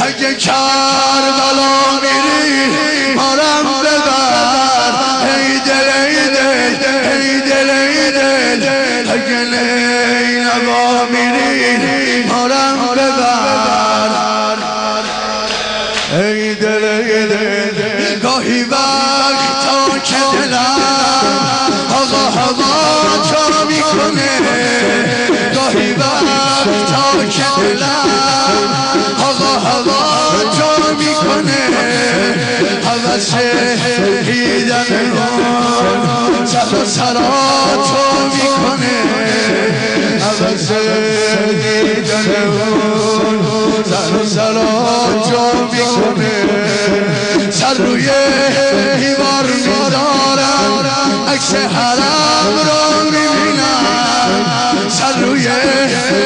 اگه کربلا میری مارم ببر ای دل ای دل ای دل ای دل اگه نینوا میری مارم ببر ای دل ای دل گاهی وقتا که دلم آقا هوا تا میکنه گاهی وقتا که دلم آقا هوا تو میکنه حوث دیدن سر و سرا تو میکنه حوث دیدن سر و سرا تو میکنه سر روی دیوار میذارم عکس حرم رو میبینم سر روی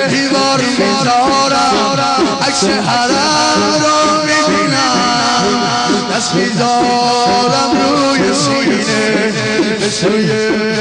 دیوار میذارم عکس حرم رو میبینم دست میذارم روی سینه به سوی